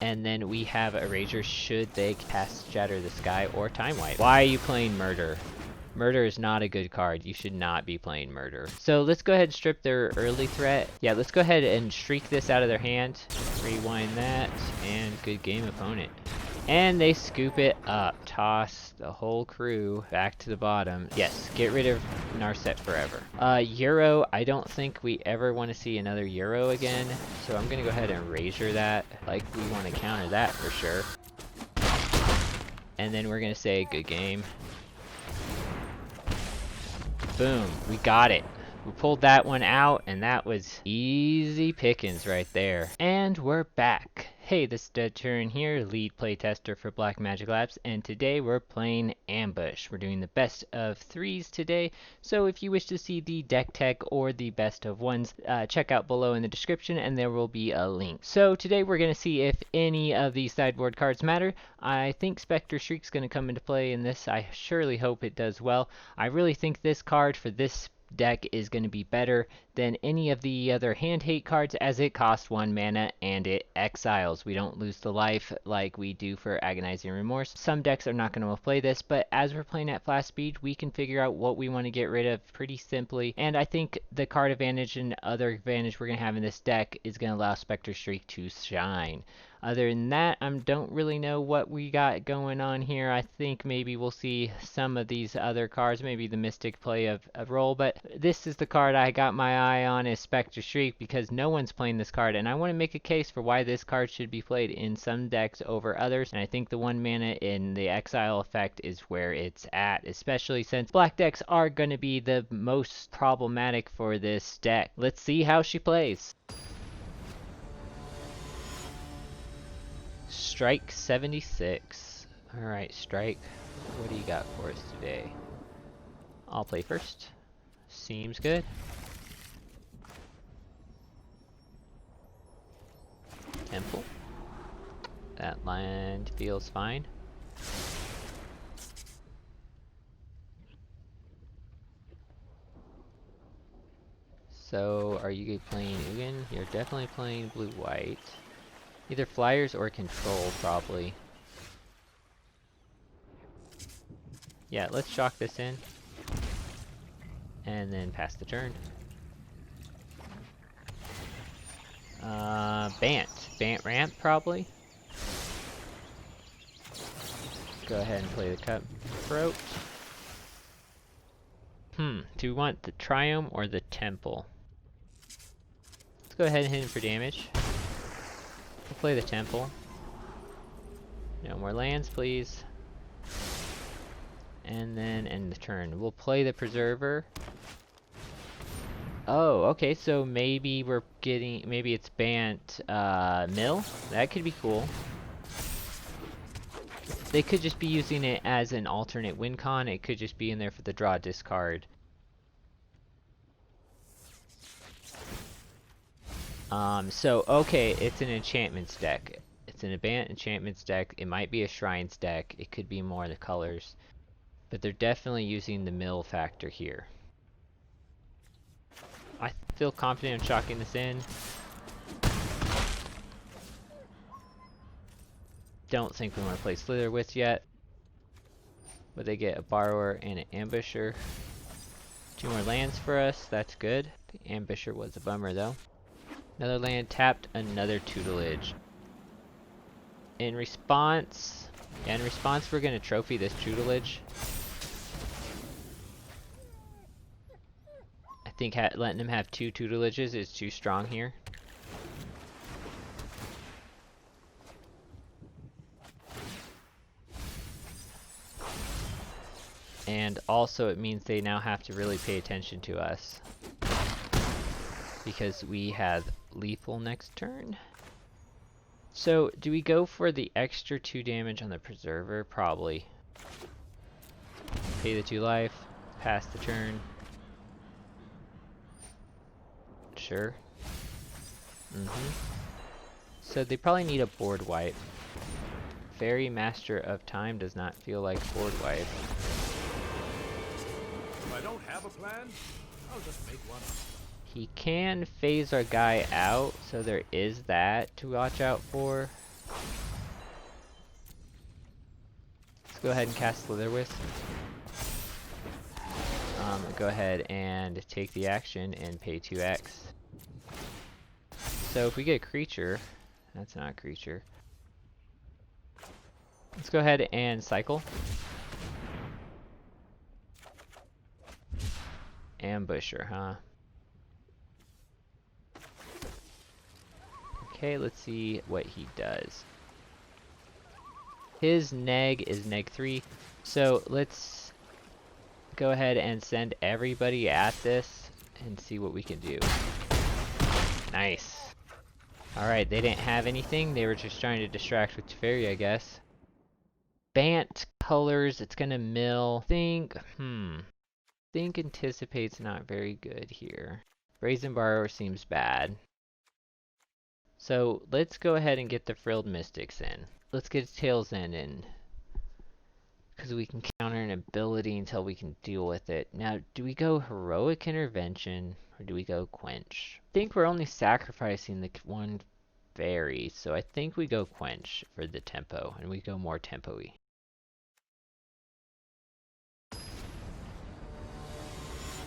And then we have Erasure should they cast Shatter the Sky or Time Wipe. Why are you playing Murder? Murder is not a good card. You should not be playing Murder. So let's go ahead and strip their early threat. Yeah, let's go ahead and shriek this out of their hand. Rewind that, and good game, opponent. And they scoop it up. Toss the whole crew back to the bottom. Yes, get rid of Narset forever. Euro, I don't think we ever want to see another Euro again. So I'm going to go ahead and Erasure that. Like, we want to counter that for sure. And then we're going to say good game. Boom, we got it. We pulled that one out, and that was easy pickings right there. And we're back. Hey, this is DeadTurin here, lead playtester for Black Magic Labs, and today we're playing Ambush. We're doing the best of threes today, so if you wish to see the deck tech or the best of ones, check out below in the description and there will be a link. So today we're going to see if any of these sideboard cards matter. I think Spectre Shriek's going to come into play in this. I surely hope it does well. I really think this card for this deck is going to be better than any of the other hand hate cards, as it costs 1 mana and it exiles. We don't lose the life like we do for Agonizing Remorse. Some decks are not going to play this, but as we're playing at fast speed, we can figure out what we want to get rid of pretty simply. And I think the card advantage and other advantage we're going to have in this deck is going to allow Spectre Shriek to shine. Other than that, I don't really know what we got going on here. I think maybe we'll see some of these other cards, maybe the Mystic play a role, but this is the card I got my eye on, is Spectre Shriek, because no one's playing this card, and I want to make a case for why this card should be played in some decks over others, and I think the 1 mana in the exile effect is where it's at, especially since black decks are going to be the most problematic for this deck. Let's see how she plays. Strike 76. Alright, Strike, what do you got for us today? I'll play first. Seems good. Temple. That land feels fine. So, are you playing Ugin? You're definitely playing blue-white. Either Flyers or Control, probably. Yeah, let's shock this in. And then pass the turn. Bant Ramp, probably. Go ahead and play the Cutthroat. Do we want the Triome or the Temple? Let's go ahead and hit him for damage. We'll play the Temple. No more lands, please. And then end the turn. We'll play the Preserver. Oh, okay, so maybe we're getting, maybe it's Bant Mill. That could be cool. They could just be using it as an alternate win con. It could just be in there for the draw discard. So, okay, it's an Enchantments deck. It's an Bant Enchantments deck. It might be a Shrines deck. It could be more of the colors. But they're definitely using the mill factor here. I feel confident in shocking this in. Don't think we want to play Slitherwith yet. But they get a Borrower and an Ambusher. 2 more lands for us. That's good. The Ambusher was a bummer though. Another land tapped, another Tutelage. In response, we're going to trophy this Tutelage. I think letting him have 2 Tutelages is too strong here. And also it means they now have to really pay attention to us, because we have lethal next turn. So, do we go for the extra 2 damage on the Preserver? Probably. Pay the 2 life, pass the turn. Sure. So they probably need a board wipe. Fairy Master of Time does not feel like board wipe. If I don't have a plan, I'll just make one. He can phase our guy out, so there is that to watch out for. Let's go ahead and cast Slither Wisp. Go ahead and take the action and pay 2x. So if we get a creature, that's not a creature. Let's go ahead and cycle. Ambusher, huh? Okay, let's see what he does. His neg is neg 3, so let's go ahead and send everybody at this and see what we can do. Nice. Alright, they didn't have anything. They were just trying to distract with Teferi, I guess. Bant colors, it's gonna mill. Think anticipate's not very good here. Brazen Borrower seems bad. So let's go ahead and get the Frilled Mystics in. Let's get Tails End in. Because we can counter an ability until we can deal with it. Now, do we go Heroic Intervention or do we go Quench? I think we're only sacrificing the one fairy, so I think we go Quench for the tempo, and we go more tempo-y.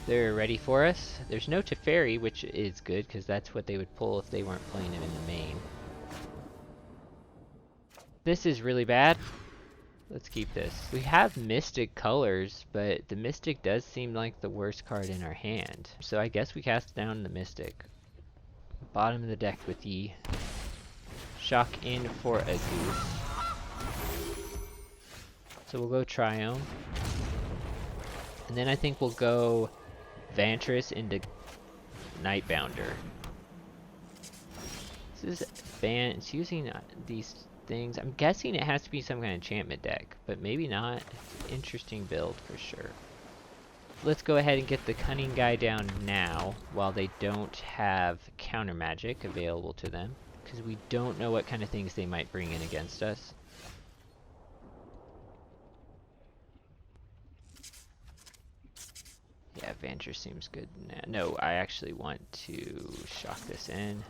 They're ready for us. There's no Teferi, which is good, because that's what they would pull if they weren't playing him in the main. This is really bad. Let's keep this. We have Mystic colors, but the Mystic does seem like the worst card in our hand. So I guess we cast down the Mystic. Bottom of the deck with the Shock in for a goose. So we'll go Triome. And then I think we'll go Vantress into Nightbounder. This is it's using these things. I'm guessing it has to be some kind of enchantment deck, but maybe not. Interesting build for sure. Let's go ahead and get the Cunning guy down now while they don't have counter magic available to them, because we don't know what kind of things they might bring in against us. Yeah, Vantress seems good now. No, I actually want to shock this in.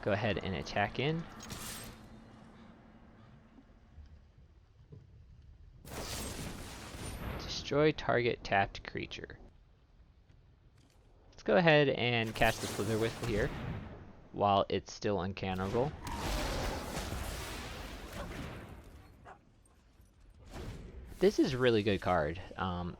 Go ahead and attack in. Destroy target tapped creature. Let's go ahead and cast the Slither Wisp here while it's still uncounterable. This is a really good card.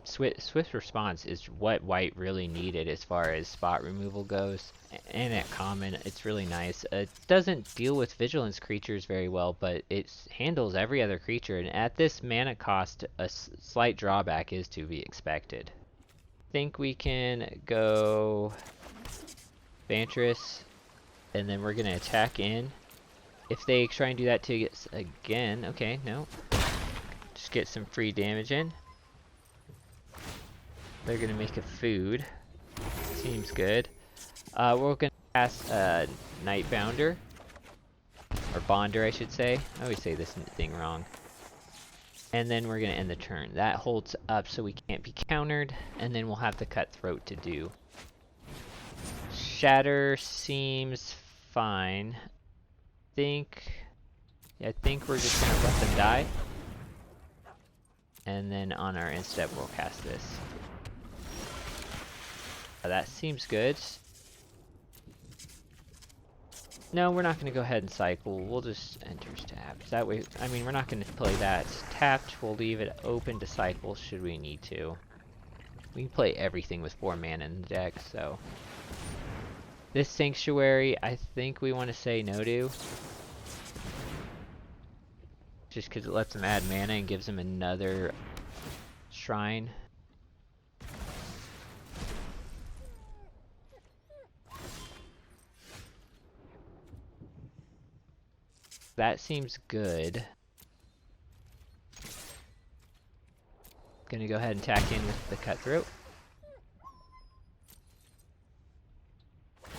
Swift Response is what white really needed as far as spot removal goes. And at common, it's really nice. It doesn't deal with vigilance creatures very well, but it handles every other creature. And at this mana cost, a slight drawback is to be expected. I think we can go Vantress, and then we're going to attack in. If they try and do that to us again, okay, no. Just get some free damage in. They're gonna make a food. Seems good. We're gonna cast Nightbounder. Or Bonder, I should say. I always say this thing wrong. And then we're gonna end the turn. That holds up so we can't be countered. And then we'll have the Cutthroat to do. Shatter seems fine. I think we're just gonna let them die. And then on our end step, we'll cast this. That seems good. No, we're not going to go ahead and cycle. We'll just enter tapped. That way, I mean, we're not going to play that tapped. We'll leave it open to cycle should we need to. We can play everything with 4 mana in the deck, so. This Sanctuary, I think we want to say no to. Just because it lets them add mana and gives them another shrine. That seems good. Gonna go ahead and tack in with the Cutthroat.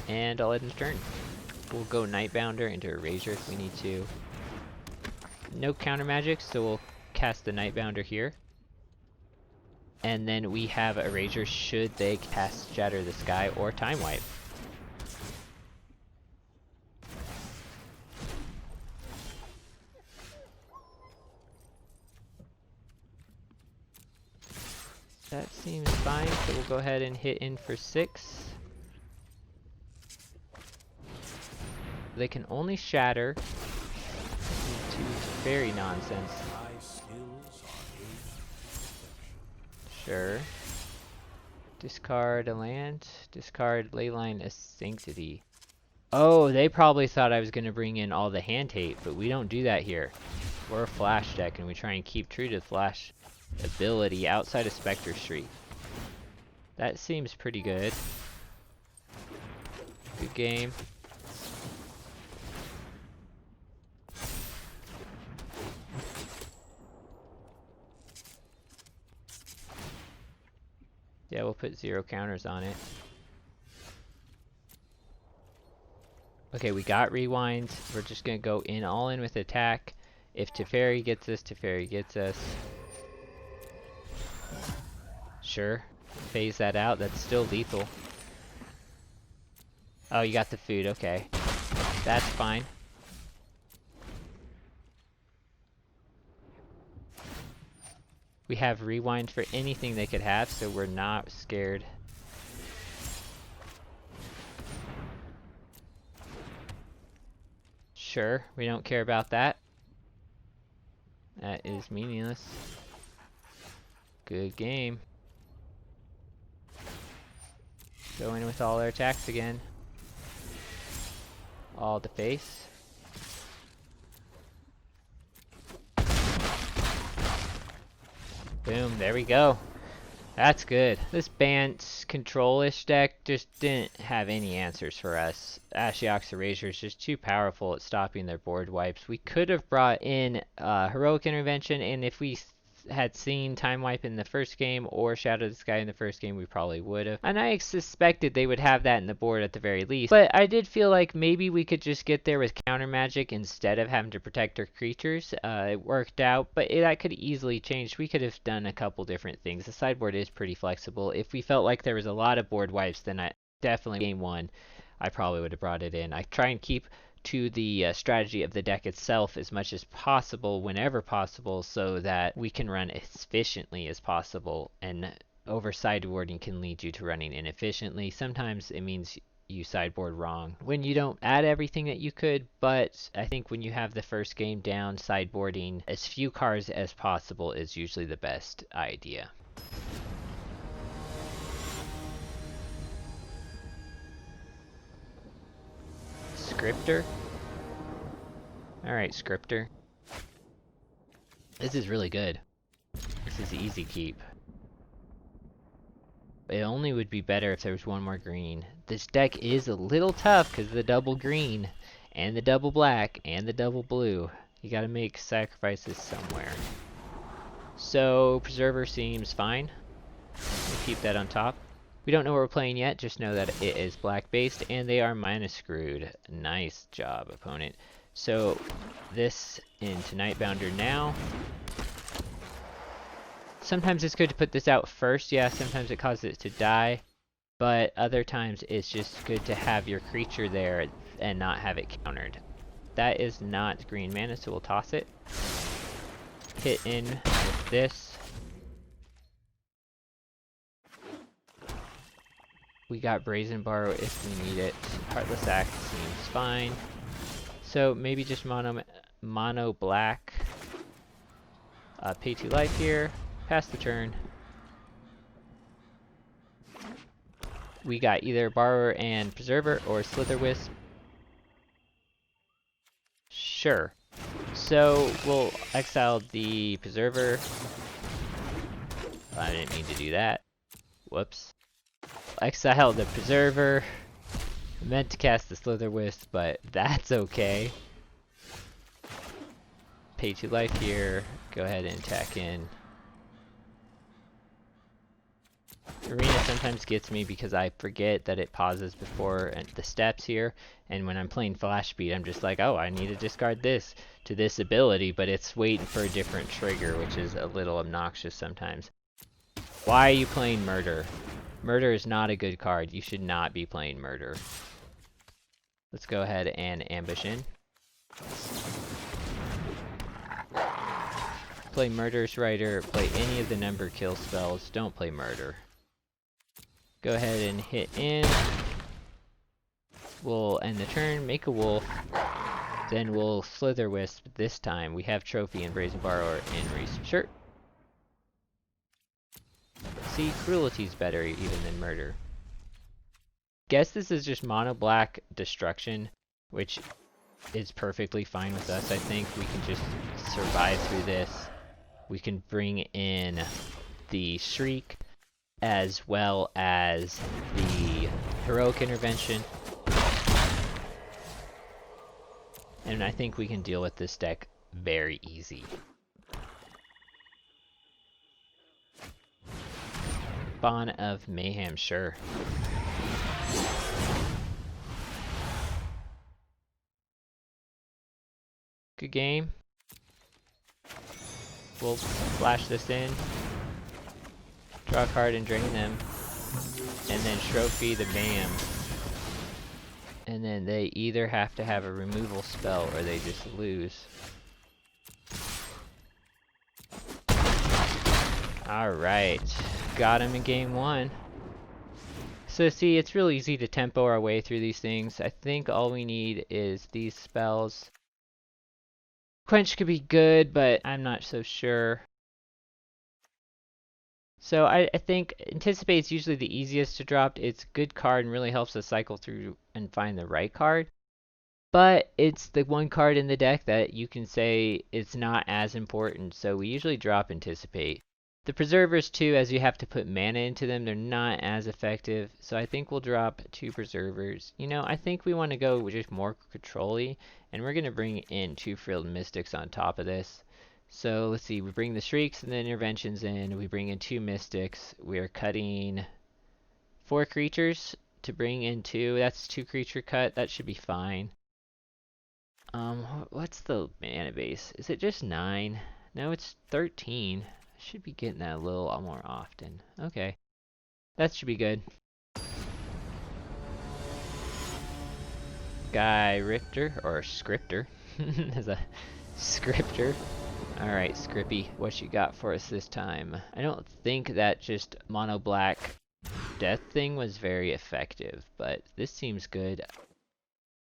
And I'll end the turn. We'll go Nightbounder into Erasure if we need to. No counter magic, so we'll cast the Nightbounder here. And then we have Erasure should they cast Shatter the Sky or Time Wipe. That seems fine, so we'll go ahead and hit in for 6. They can only shatter. This is very nonsense. My skills are Sure. Discard a land. Discard Leyline of Sanctity. Oh, they probably thought I was going to bring in all the hand tape, but we don't do that here. We're a Flash deck, and we try and keep true to the Flash ability outside of Spectre Streak. That seems pretty good. Good game. Yeah, we'll put 0 counters on it. Okay, we got rewinds. We're just gonna go in all in with attack. If Teferi gets us, Teferi gets us. Sure. Phase that out. That's still lethal. Oh, you got the food. Okay. That's fine. We have rewind for anything they could have, so we're not scared. Sure, we don't care about that. That is meaningless. Good game. Go in with all our attacks again. All to face. Boom, there we go. That's good. This Bant Control-ish deck just didn't have any answers for us. Ashiok's Erasure is just too powerful at stopping their board wipes. We could have brought in Heroic Intervention, and if we had seen Time Wipe in the first game or Shadow the Sky in the first game, we probably would have. And I suspected they would have that in the board at the very least. But I did feel like maybe we could just get there with counter magic instead of having to protect our creatures. It worked out, but that could easily change. We could have done a couple different things. The sideboard is pretty flexible. If we felt like there was a lot of board wipes, then I definitely game 1, I probably would have brought it in. I try and keep to the strategy of the deck itself as much as possible whenever possible, so that we can run as efficiently as possible, and over sideboarding can lead you to running inefficiently. Sometimes it means you sideboard wrong when you don't add everything that you could, but I think when you have the first game down, sideboarding as few cards as possible is usually the best idea. Scripter? Alright, Scripter. This is really good. This is easy keep. It only would be better if there was one more green. This deck is a little tough because of the double green, and the double black, and the double blue. You gotta make sacrifices somewhere. So, Preserver seems fine. We'll keep that on top. We don't know what we're playing yet, just know that it is black based, and they are mana screwed. Nice job, opponent. So, this into Nightbounder now. Sometimes it's good to put this out first, yeah, sometimes it causes it to die, but other times it's just good to have your creature there and not have it countered. That is not green mana, so we'll toss it. Hit in with this. We got Brazen Borrow if we need it. Heartless Act seems fine. So maybe just mono black. Pay 2 life here. Pass the turn. We got either Borrower and Preserver or Slitherwisp. Sure. So we'll exile the Preserver. I didn't mean to do that. Whoops. Exile the Preserver. I meant to cast the Slitherwisp, but that's okay. Pay 2 life here. Go ahead and attack in. Arena sometimes gets me because I forget that it pauses before the steps here, and when I'm playing Flash Speed, I'm just like, oh, I need to discard this to this ability, but it's waiting for a different trigger, which is a little obnoxious sometimes. Why are you playing Murder? Murder is not a good card. You should not be playing Murder. Let's go ahead and ambush in. Play Murderous Rider, play any of the number kill spells, don't play Murder. Go ahead and hit in. We'll end the turn, make a wolf, then we'll Slither Wisp. This time we have Trophy and Brazen Borrower and Reese. Sure. See, Cruelty's better even than Murder. Guess this is just mono black destruction, which is perfectly fine with us. I think we can just survive through this. We can bring in the Shriek as well as the Heroic Intervention. And I think we can deal with this deck very easy. Bond of Mayhem, sure. Good game. We'll flash this in, draw a card and drain them, and then Trophy the Mayhem. And then they either have to have a removal spell or they just lose. Alright, got him in game 1. So see, it's real easy to tempo our way through these things. I think all we need is these spells. Quench could be good, but I'm not so sure. So I think Anticipate is usually the easiest to drop. It's a good card and really helps us cycle through and find the right card. But it's the one card in the deck that you can say it's not as important, so we usually drop Anticipate. The Preservers too, as you have to put mana into them, they're not as effective, so I think we'll drop 2 Preservers. You know, I think we want to go just more control-y, and we're going to bring in 2 Frilled Mystics on top of this. So let's see, we bring the Shrieks and the Interventions in, we bring in 2 Mystics, we are cutting 4 creatures to bring in 2, that's 2 creature cut, that should be fine. What's the mana base? Is it just 9? No, it's 13. Should be getting that a little more often. Okay. That should be good. Guy Rifter, or Scripter. As a Scripter. Alright, Scrippy, what you got for us this time? I don't think that just mono black death thing was very effective, but this seems good.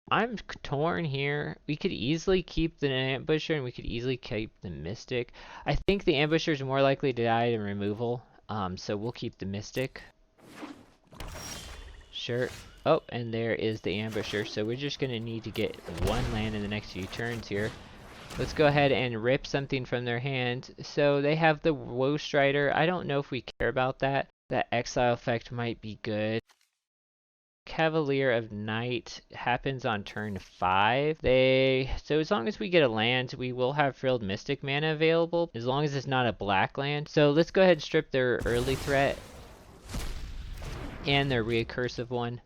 I'm torn here. We could easily keep the Ambusher and we could easily keep the Mystic. I think the Ambusher is more likely to die in removal, so we'll keep the Mystic. Sure. Oh, and there is the Ambusher, so we're just going to need to get 1 land in the next few turns here. Let's go ahead and rip something from their hand. So they have the Woe Strider. I don't know if we care about that. That exile effect might be good. Cavalier of Night happens on turn 5. So as long as we get a land, we will have Frilled Mystic mana available, as long as it's not a black land. So let's go ahead and strip their early threat and their recursive one.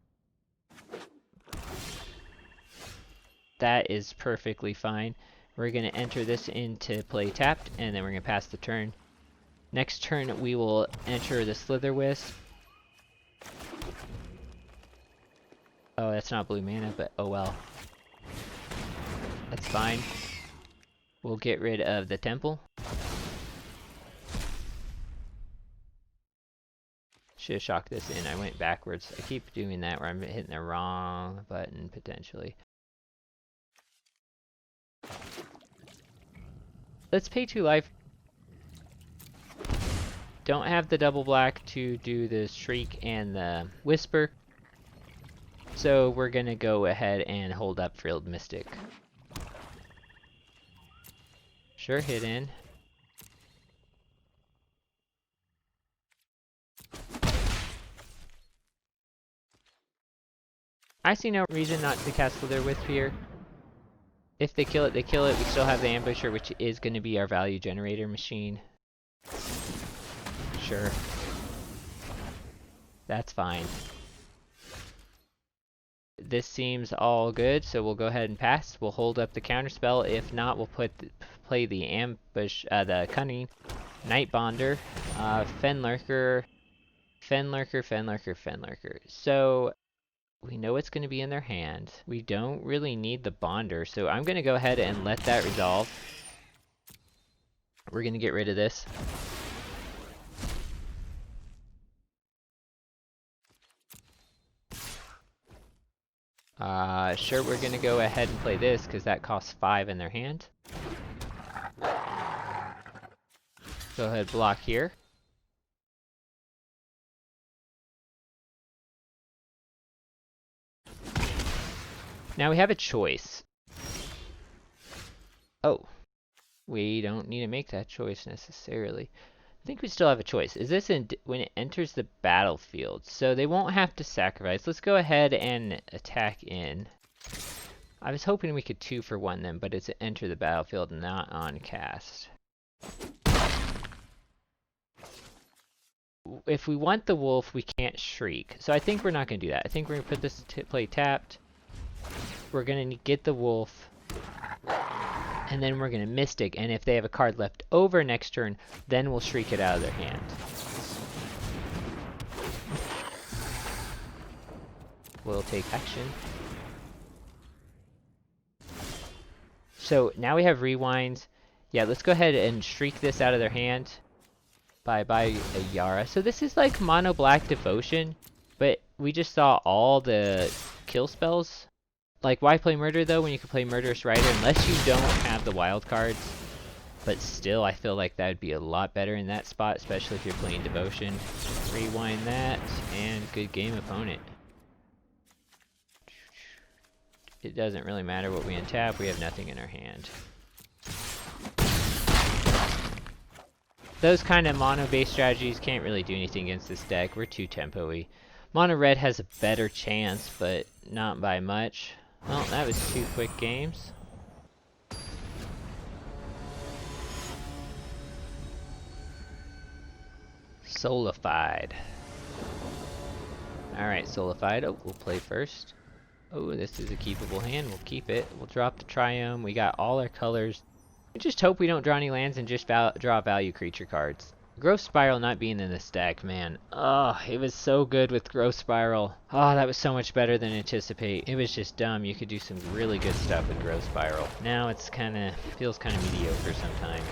That is perfectly fine. We're going to enter this into play tapped, and then we're going to pass the turn. Next turn we will enter the Slither Wisp. Oh, that's not blue mana, but oh well. That's fine. We'll get rid of the Temple. Should have shocked this in. I went backwards. I keep doing that where I'm hitting the wrong button, potentially. Let's pay 2 life. Don't have the double black to do the Shriek and the Whisper. So we're going to go ahead and hold up Frilled Mystic. Sure, hit in. I see no reason not to cast Slither Wisp here. If they kill it, they kill it. We still have the Ambusher, which is going to be our value generator machine. Sure. That's fine. This seems all good, so we'll go ahead and pass. We'll hold up the counterspell. If not, we'll play the ambush, the Cunning, Night Bonder, Fenlurker, Fenlurker. So we know it's going to be in their hand. We don't really need the Bonder, so I'm going to go ahead and let that resolve. We're gonna get rid of this. Sure, we're gonna go ahead and play this because that costs 5 in their hand. Go ahead, block here. Now we have a choice. Oh, we don't need to make that choice necessarily. I think we still have a choice. Is this when it enters the battlefield? So they won't have to sacrifice. Let's go ahead and attack in. I was hoping we could 2-for-1 them, but it's enter the battlefield, not on cast. If we want the wolf, we can't shriek. So I think we're not going to do that. I think we're going to put this to play tapped. We're going to get the wolf. And then we're going to Mystic. And if they have a card left over next turn, then we'll shriek it out of their hand. We'll take action. So now we have rewind. Yeah, let's go ahead and shriek this out of their hand. Bye a Yara. So this is like mono black devotion, but we just saw all the kill spells. Like, why play murder though when you can play murderous rider unless you don't have the wild cards? But still, I feel like that would be a lot better in that spot, especially if you're playing devotion. Rewind that, and good game, opponent. It doesn't really matter what we untap, we have nothing in our hand. Those kind of mono-based strategies can't really do anything against this deck. We're too tempo-y. Mono red has a better chance, but not by much. Well, that was 2 quick games. Solified. Alright, Solified. Oh, we'll play first. Oh, this is a keepable hand. We'll keep it. We'll drop the Triome. We got all our colors. We just hope we don't draw any lands and just draw value creature cards. Growth Spiral not being in this deck, man. Oh, it was so good with Growth Spiral. Oh, that was so much better than anticipate. It was just dumb. You could do some really good stuff with Growth Spiral. Now it's feels kind of mediocre sometimes.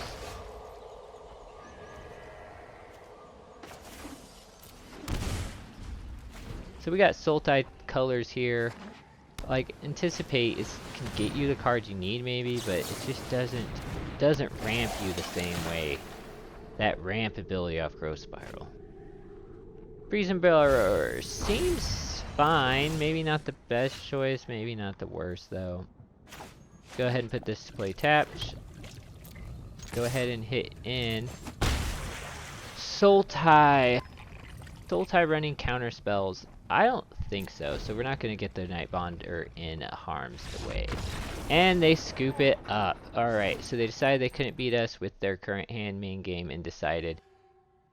So we got Sultai colors here. Like, anticipate can get you the cards you need maybe, but it just doesn't ramp you the same way. That ramp ability off Growth Spiral. Freezing Bearer seems fine. Maybe not the best choice, maybe not the worst though. Go ahead and put this to play tapped. Go ahead and hit in. Sultai. Sultai running counter spells. I don't think so, so we're not going to get the Nightbonder in harm's way. And they scoop it up. Alright, so they decided they couldn't beat us with their current hand main game and decided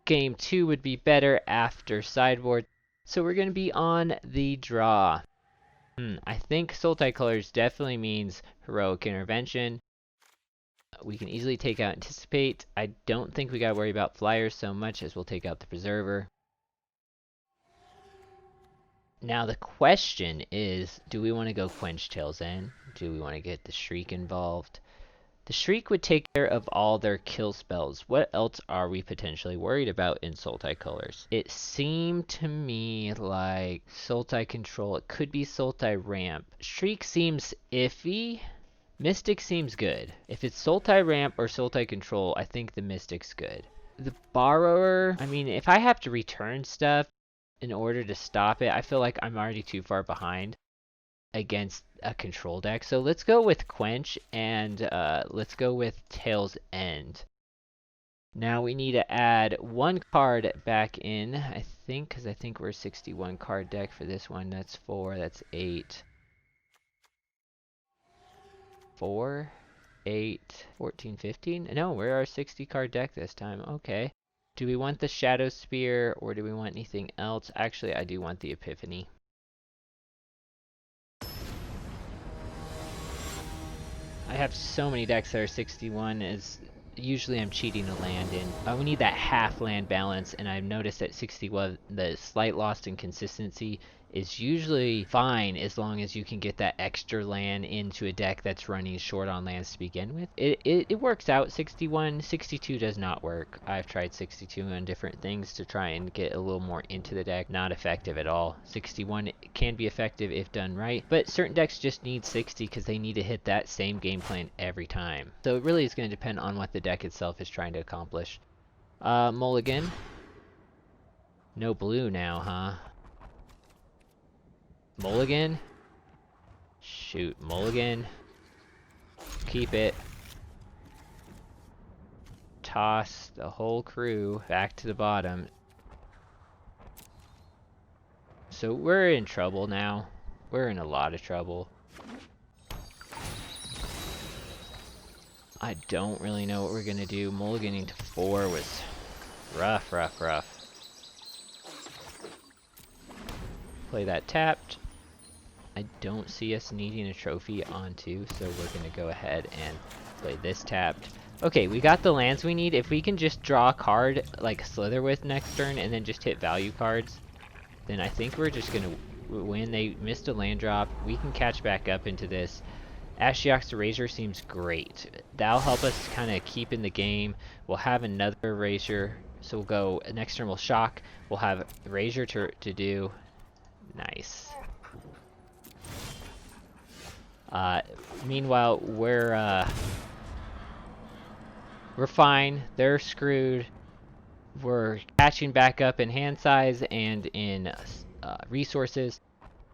game 2 would be better after sideboard. So we're going to be on the draw. I think Sultai colors definitely means heroic intervention. We can easily take out anticipate. I don't think we got to worry about flyers so much as we'll take out the preserver. Now the question is, do we want to go Quench Tail's End? Do we want to get the Shriek involved? The Shriek would take care of all their kill spells. What else are we potentially worried about in Sultai colors? It seemed to me like Sultai Control. It could be Sultai Ramp. Shriek seems iffy. Mystic seems good. If it's Sultai Ramp or Sultai Control, I think the Mystic's good. The Borrower, I mean, if I have to return stuff in order to stop it, I feel like I'm already too far behind against a control deck. So let's go with Quench and let's go with Tail's End. Now we need to add 1 card back in, I think, because I think we're a 61 card deck for this one. That's 4, that's 8. 4, 8, 14, 15? No, we're our 60 card deck this time. Okay. Do we want the Shadow Spear or do we want anything else? Actually, I do want the Epiphany. I have so many decks that are 61, as usually I'm cheating a land in. We need that half land balance, and I've noticed that 61, the slight loss in consistency is usually fine as long as you can get that extra land into a deck that's running short on lands to begin with. It works out. 61, 62 does not work. I've tried 62 on different things to try and get a little more into the deck. Not effective at all. 61 can be effective if done right, but certain decks just need 60 because they need to hit that same game plan every time. So it really is going to depend on what the deck itself is trying to accomplish. Mulligan. No blue now, huh? Mulligan? Shoot, Mulligan. Keep it. Toss the whole crew back to the bottom. So we're in trouble now. We're in a lot of trouble. I don't really know what we're gonna do. Mulliganing to 4 was rough, rough, rough. Play that tapped. I don't see us needing a trophy on 2, so we're gonna go ahead and play this tapped. Okay, we got the lands we need. If we can just draw a card like Slither with next turn and then just hit value cards, then I think we're just gonna win. They missed a land drop. We can catch back up into this. Ashiok's Erasure seems great. That'll help us kind of keep in the game. We'll have another Erasure, so we'll go next turn. We'll shock. We'll have Erasure to do. Nice. Meanwhile, we're fine. They're screwed. We're catching back up in hand size and in resources.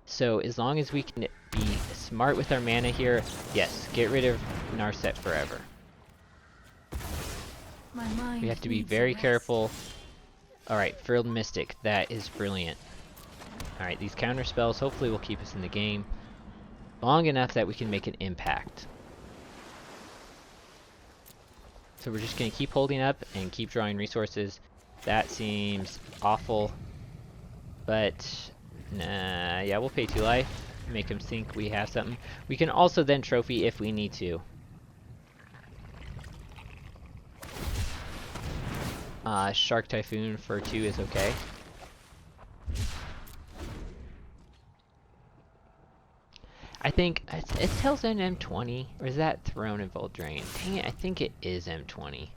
So as long as we can be smart with our mana here, yes, get rid of Narset forever. We have to be very careful. Alright, Frilled Mystic. That is brilliant. Alright, these counter spells hopefully will keep us in the game long enough that we can make an impact. So we're just going to keep holding up and keep drawing resources. That seems awful. But, nah, yeah, we'll pay 2 life. Make them think we have something. We can also then trophy if we need to. Shark Typhoon for 2 is okay. I think it tells an M20, or is that Throne and Voldrain? Dang it, I think it is M20.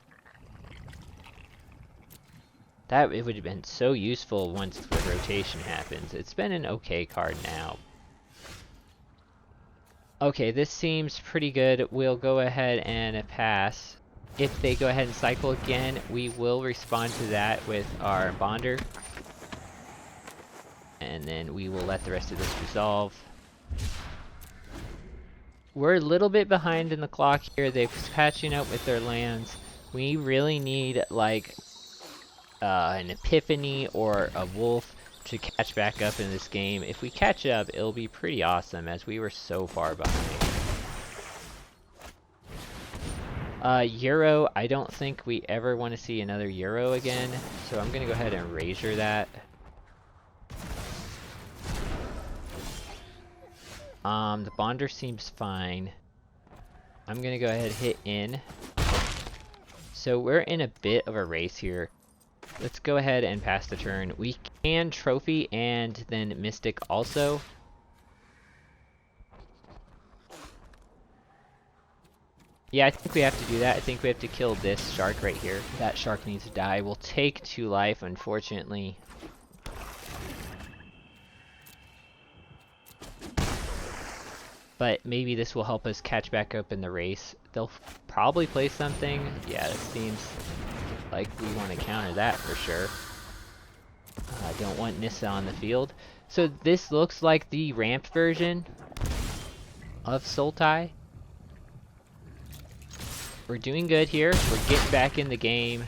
That it would have been so useful once the rotation happens. It's been an okay card now. Okay, this seems pretty good. We'll go ahead and pass. If they go ahead and cycle again, we will respond to that with our Bonder. And then we will let the rest of this resolve. We're a little bit behind in the clock here. They're catching up with their lands. We really need like an Epiphany or a Wolf to catch back up in this game. If we catch up, it'll be pretty awesome as we were so far behind. Euro, I don't think we ever want to see another Euro again, so I'm gonna go ahead and Erasure that. The Bonder seems fine. I'm gonna go ahead and hit in. So we're in a bit of a race here. Let's go ahead and pass the turn. We can trophy and then Mystic also. Yeah, I think we have to do that. I think we have to kill this shark right here. That shark needs to die. We'll take 2 life, unfortunately. But maybe this will help us catch back up in the race. They'll probably play something. Yeah, it seems like we want to counter that for sure. I don't want Nissa on the field. So this looks like the ramped version of Sultai. We're doing good here. We're getting back in the game.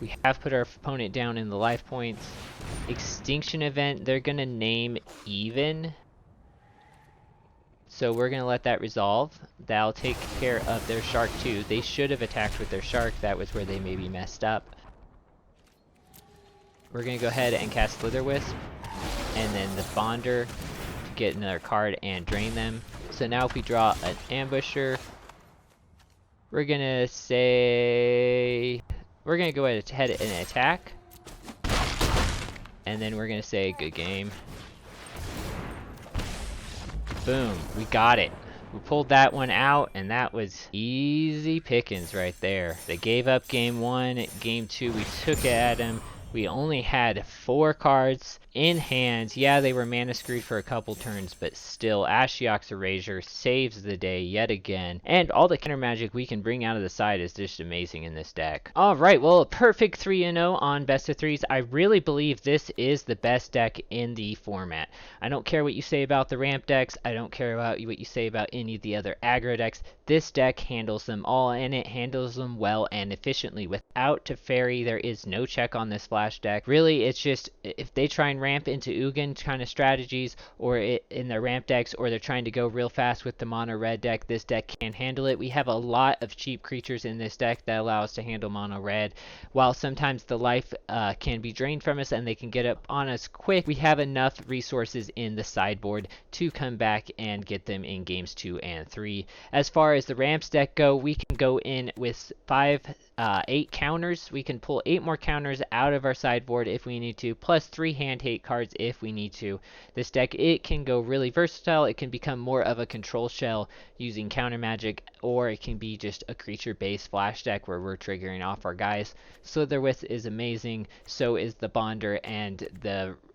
We have put our opponent down in the life points. Extinction event, they're going to name even. So we're going to let that resolve. That'll take care of their shark too. They should have attacked with their shark. That was where they maybe messed up. We're going to go ahead and cast Slither Wisp. And then the Bonder to get another card and drain them. So now if we draw an Ambusher, we're going to say... We're going to go ahead and attack. and then we're gonna say good game. Boom, we got it. We pulled that one out, and that was easy pickings right there. They gave up game 1. Game 2, we took it at them. We only had 4 cards in hand. Yeah, they were mana screwed for a couple turns, but still, Ashiok's Erasure saves the day yet again. And all the counter magic we can bring out of the side is just amazing in this deck. Alright, well, a perfect 3-0 on best of 3s. I really believe this is the best deck in the format. I don't care what you say about the ramp decks. I don't care about what you say about any of the other aggro decks. This deck handles them all, and it handles them well and efficiently. Without Teferi, there is no check on this Flash deck. Really, it's just if they try and ramp into Ugin kind of strategies, or in their ramp decks, or they're trying to go real fast with the mono red deck, this deck can handle it. We have a lot of cheap creatures in this deck that allow us to handle mono red. While sometimes the life can be drained from us and they can get up on us quick, we have enough resources in the sideboard to come back and get them in games 2 and 3. As far as the ramps deck go, we can go in with 8 counters. We can pull 8 more counters out of our sideboard if we need to, plus 3 hand hate cards if we need to. This deck, it can go really versatile. It can become more of a control shell using counter magic, or it can be just a creature based flash deck where we're triggering off our guys. Slitherwith is amazing, so is the Bonder and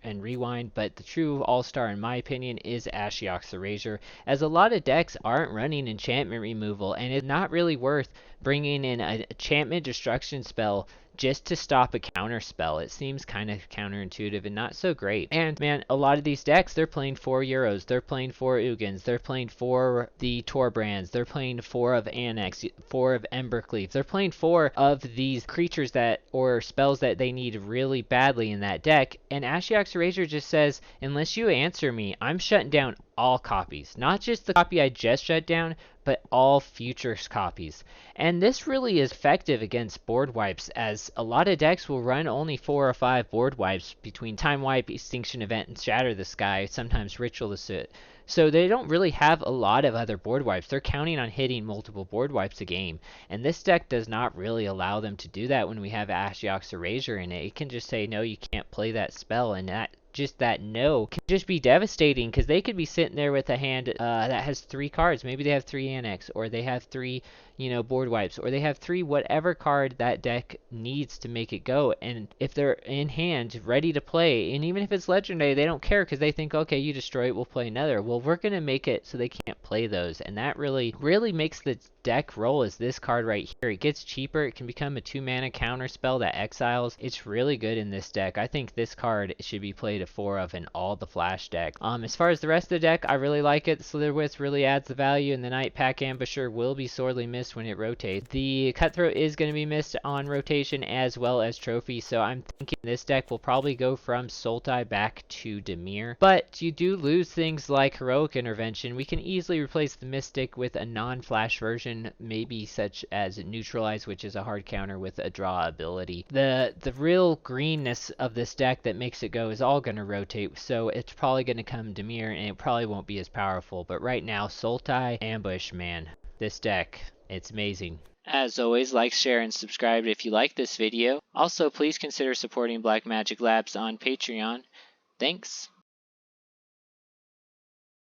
Rewind, but the true all-star in my opinion is Ashiok's Erasure, as a lot of decks aren't running enchantment removal, and it's not really worth bringing in an enchantment destruction spell just to stop a counter spell. It seems kind of counterintuitive and not so great. And man, a lot of these decks, they're playing 4 Euros, they're playing 4 Ugins, they're playing 4 the Torbrands, they're playing 4 of Annex, 4 of Embercleave, they're playing 4 of these creatures that, or spells that they need really badly in that deck, and Ashiok's Erasure just says, unless you answer me, I'm shutting down all copies. Not just the copy I just shut down, but all future copies. And this really is effective against board wipes, as a lot of decks will run only 4 or 5 board wipes between Time Wipe, Extinction Event, and Shatter the Sky, sometimes Ritual the Soot. So they don't really have a lot of other board wipes. They're counting on hitting multiple board wipes a game. And this deck does not really allow them to do that when we have Ashiok's Erasure in it. It can just say, no, you can't play that spell, and that no can just be devastating, because they could be sitting there with a hand that has 3 cards. Maybe they have 3 Annex, or they have 3 board wipes, or they have 3 whatever card that deck needs to make it go. And if they're in hand ready to play, and even if it's legendary, they don't care, because they think, okay, you destroy it, we'll play another. Well, we're gonna make it so they can't play those, and that really makes the deck roll. Is this card right here. It gets cheaper. It can become a 2 mana counter spell that exiles. It's really good in this deck. I think this card should be played a 4 of in all the Flash decks. As far as the rest of the deck, I really like it. Slitherwith really adds the value, and the Night Pack Ambusher will be sorely missed when it rotates. The Cutthroat is going to be missed on rotation, as well as Trophy, so I'm thinking this deck will probably go from Sultai back to Dimir. But you do lose things like Heroic Intervention. We can easily replace the Mystic with a non-Flash version, maybe such as Neutralize, which is a hard counter with a draw ability. The real greenness of this deck that makes it go is all going to rotate, so it's probably going to come Dimir, and it probably won't be as powerful. But right now, Sultai Ambush, man, this deck, it's amazing. As always, like, share, and subscribe if you like this video. Also, please consider supporting Black Magic Labs on Patreon. Thanks.